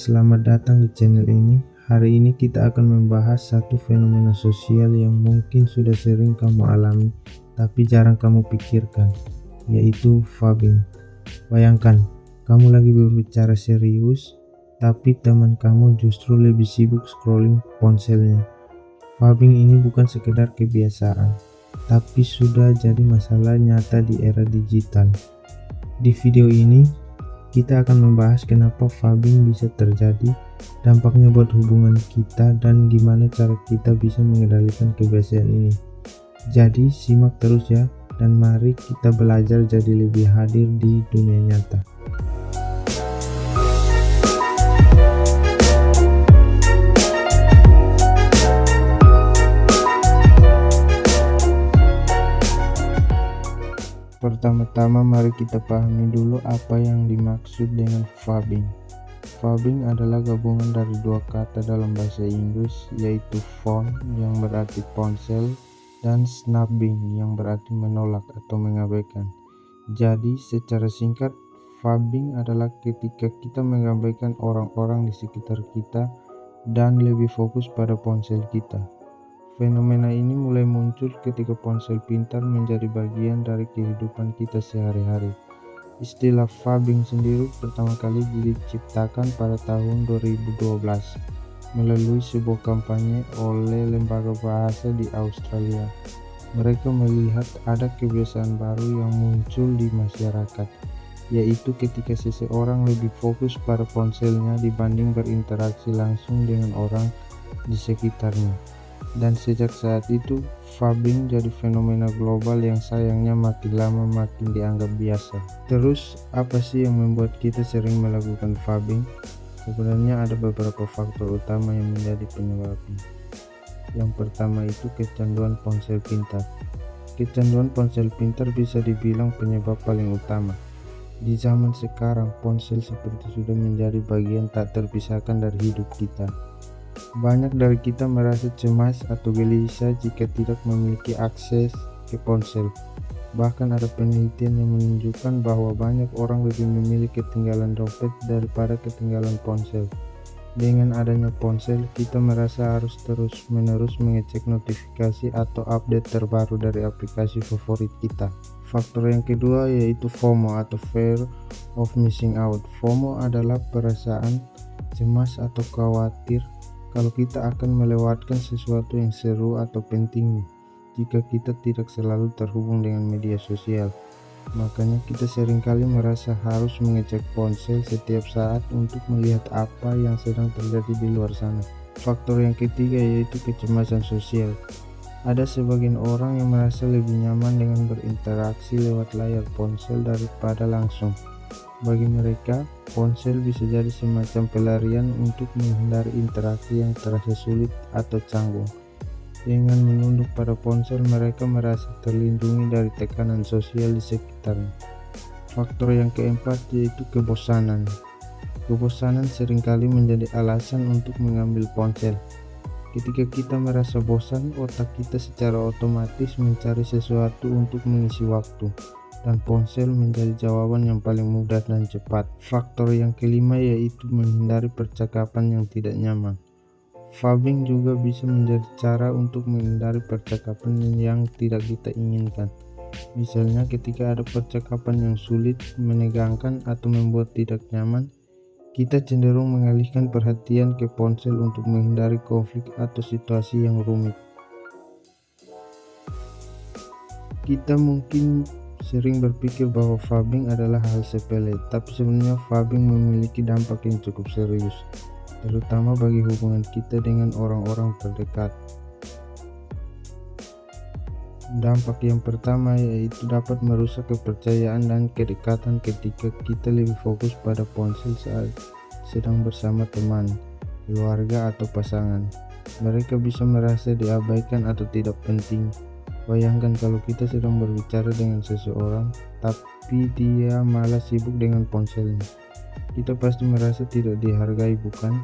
selamat datang di channel ini. Hari ini kita akan membahas satu fenomena sosial yang mungkin sudah sering kamu alami, tapi jarang kamu pikirkan, yaitu vabbing. Bayangkan, kamu lagi berbicara serius, tapi teman kamu justru lebih sibuk scrolling ponselnya. Vabbing ini bukan sekedar kebiasaan, tapi sudah jadi masalah nyata di era digital. Di video ini, kita akan membahas kenapa vabbing bisa terjadi, dampaknya buat hubungan kita, dan gimana cara kita bisa mengendalikan kebiasaan ini. Jadi simak terus ya, dan mari kita belajar jadi lebih hadir di dunia nyata. Pertama-tama mari kita pahami dulu apa yang dimaksud dengan vabbing. Vabbing adalah gabungan dari dua kata dalam bahasa Inggris, yaitu phone yang berarti ponsel dan snubbing yang berarti menolak atau mengabaikan. Jadi secara singkat, vabbing adalah ketika kita mengabaikan orang-orang di sekitar kita dan lebih fokus pada ponsel kita. Fenomena ini mulai muncul ketika ponsel pintar menjadi bagian dari kehidupan kita sehari-hari. Istilah vabbing sendiri pertama kali diciptakan pada tahun 2012 melalui sebuah kampanye oleh lembaga bahasa di Australia. Mereka melihat ada kebiasaan baru yang muncul di masyarakat, yaitu ketika seseorang lebih fokus pada ponselnya dibanding berinteraksi langsung dengan orang di sekitarnya. Dan sejak saat itu, vabbing jadi fenomena global yang sayangnya makin lama makin dianggap biasa. Terus, apa sih yang membuat kita sering melakukan vabbing? Sebenarnya ada beberapa faktor utama yang menjadi penyebabnya. Yang pertama itu kecanduan ponsel pintar. Kecanduan ponsel pintar bisa dibilang penyebab paling utama. Di zaman sekarang, ponsel seperti sudah menjadi bagian tak terpisahkan dari hidup kita. Banyak dari kita merasa cemas atau gelisah jika tidak memiliki akses ke ponsel. Bahkan ada penelitian yang menunjukkan bahwa banyak orang lebih memilih ketinggalan dompet daripada ketinggalan ponsel. Dengan adanya ponsel, kita merasa harus terus-menerus mengecek notifikasi atau update terbaru dari aplikasi favorit kita. Faktor yang kedua yaitu FOMO atau Fear of Missing Out. FOMO adalah perasaan cemas atau khawatir kalau kita akan melewatkan sesuatu yang seru atau penting jika kita tidak selalu terhubung dengan media sosial. Makanya kita seringkali merasa harus mengecek ponsel setiap saat untuk melihat apa yang sedang terjadi di luar sana. Faktor yang ketiga yaitu kecemasan sosial. Ada sebagian orang yang merasa lebih nyaman dengan berinteraksi lewat layar ponsel daripada langsung. Bagi mereka, ponsel bisa jadi semacam pelarian untuk menghindari interaksi yang terasa sulit atau canggung. Dengan menunduk pada ponsel, mereka merasa terlindungi dari tekanan sosial di sekitarnya. Faktor yang keempat yaitu kebosanan. Kebosanan seringkali menjadi alasan untuk mengambil ponsel. Ketika kita merasa bosan, otak kita secara otomatis mencari sesuatu untuk mengisi waktu, dan ponsel menjadi jawaban yang paling mudah dan cepat. Faktor yang kelima yaitu menghindari percakapan yang tidak nyaman. Vabbing juga bisa menjadi cara untuk menghindari percakapan yang tidak kita inginkan. Misalnya ketika ada percakapan yang sulit, menegangkan, atau membuat tidak nyaman, kita cenderung mengalihkan perhatian ke ponsel untuk menghindari konflik atau situasi yang rumit. Kita mungkin sering berpikir bahwa vabbing adalah hal sepele, tapi sebenarnya vabbing memiliki dampak yang cukup serius, terutama bagi hubungan kita dengan orang-orang terdekat. Dampak yang pertama yaitu dapat merusak kepercayaan dan kedekatan ketika kita lebih fokus pada ponsel saat sedang bersama teman, keluarga, atau pasangan. Mereka bisa merasa diabaikan atau tidak penting. Bayangkan kalau kita sedang berbicara dengan seseorang, tapi dia malah sibuk dengan ponselnya. Kita pasti merasa tidak dihargai, bukan?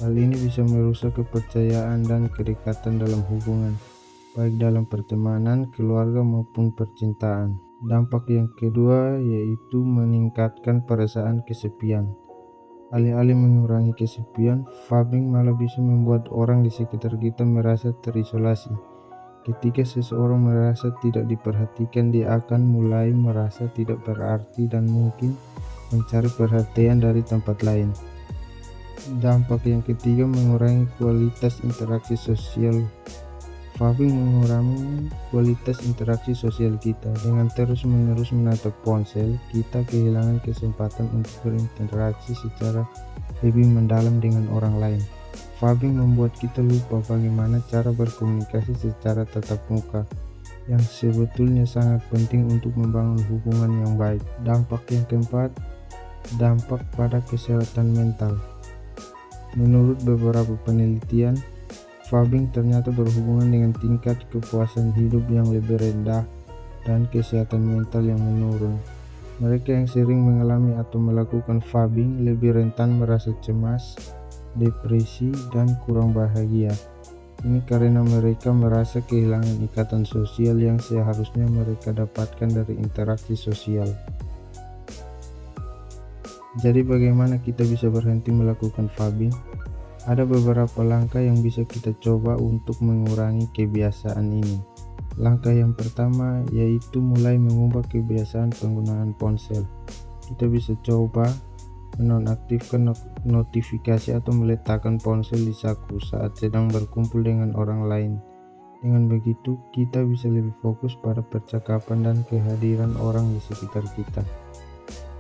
Hal ini bisa merusak kepercayaan dan kedekatan dalam hubungan, baik dalam pertemanan, keluarga, maupun percintaan. Dampak yang kedua yaitu meningkatkan perasaan kesepian. Alih-alih mengurangi kesepian, Fabing malah bisa membuat orang di sekitar kita merasa terisolasi. Ketika seseorang merasa tidak diperhatikan, dia akan mulai merasa tidak berarti dan mungkin mencari perhatian dari tempat lain. Dampak yang ketiga, mengurangi kualitas interaksi sosial. Fabing mengurangi kualitas interaksi sosial kita. Dengan terus-menerus menatap ponsel, kita kehilangan kesempatan untuk berinteraksi secara lebih mendalam dengan orang lain. Fabing membuat kita lupa bagaimana cara berkomunikasi secara tatap muka, yang sebetulnya sangat penting untuk membangun hubungan yang baik. Dampak yang keempat, dampak pada kesehatan mental. Menurut beberapa penelitian, Fabing ternyata berhubungan dengan tingkat kepuasan hidup yang lebih rendah dan kesehatan mental yang menurun. Mereka yang sering mengalami atau melakukan Fabing lebih rentan merasa cemas, depresi, dan kurang bahagia. Ini karena mereka merasa kehilangan ikatan sosial yang seharusnya mereka dapatkan dari interaksi sosial. Jadi bagaimana kita bisa berhenti melakukan Fabing? Ada beberapa langkah yang bisa kita coba untuk mengurangi kebiasaan ini. Langkah yang pertama yaitu mulai mengubah kebiasaan penggunaan ponsel. Kita bisa coba menonaktifkan notifikasi atau meletakkan ponsel di saku saat sedang berkumpul dengan orang lain. Dengan begitu, kita bisa lebih fokus pada percakapan dan kehadiran orang di sekitar kita.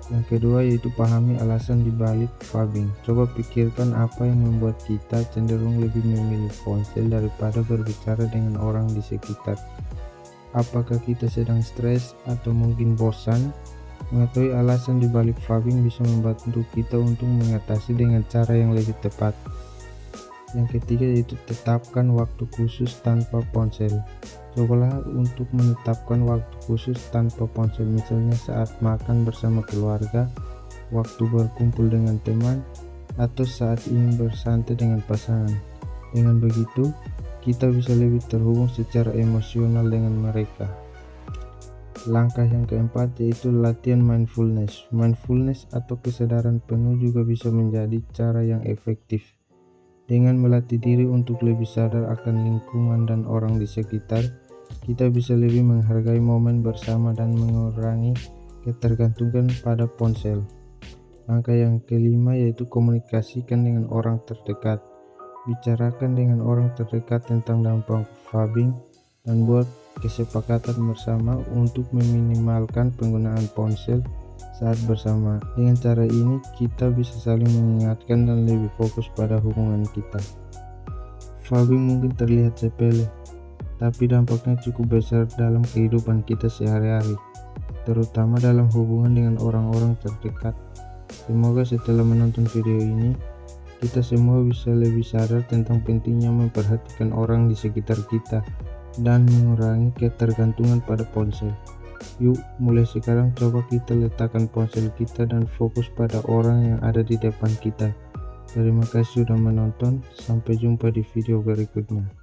Yang kedua yaitu pahami alasan dibalik Fabing. Coba pikirkan apa yang membuat kita cenderung lebih memilih ponsel daripada berbicara dengan orang di sekitar. Apakah kita sedang stres atau mungkin bosan? Mengetahui alasan dibalik Fabing bisa membantu kita untuk mengatasi dengan cara yang lebih tepat. Yang ketiga yaitu tetapkan waktu khusus tanpa ponsel. Cobalah untuk menetapkan waktu khusus tanpa ponsel, misalnya saat makan bersama keluarga, waktu berkumpul dengan teman, atau saat ingin bersantai dengan pasangan. Dengan begitu, kita bisa lebih terhubung secara emosional dengan mereka. Langkah yang keempat yaitu latihan mindfulness. Mindfulness atau kesadaran penuh juga bisa menjadi cara yang efektif. Dengan melatih diri untuk lebih sadar akan lingkungan dan orang di sekitar, kita bisa lebih menghargai momen bersama dan mengurangi ketergantungan pada ponsel. Langkah yang kelima yaitu komunikasikan dengan orang terdekat. Bicarakan dengan orang terdekat tentang dampak Fabing dan buat kesepakatan bersama untuk meminimalkan penggunaan ponsel saat bersama. Dengan cara ini kita bisa saling mengingatkan dan lebih fokus pada hubungan kita. Fabing mungkin terlihat sepele, tapi dampaknya cukup besar dalam kehidupan kita sehari-hari, terutama dalam hubungan dengan orang-orang terdekat. Semoga setelah menonton video ini, kita semua bisa lebih sadar tentang pentingnya memperhatikan orang di sekitar kita dan mengurangi ketergantungan pada ponsel. Yuk, mulai sekarang coba kita letakkan ponsel kita dan fokus pada orang yang ada di depan kita. Terima kasih sudah menonton, sampai jumpa di video berikutnya.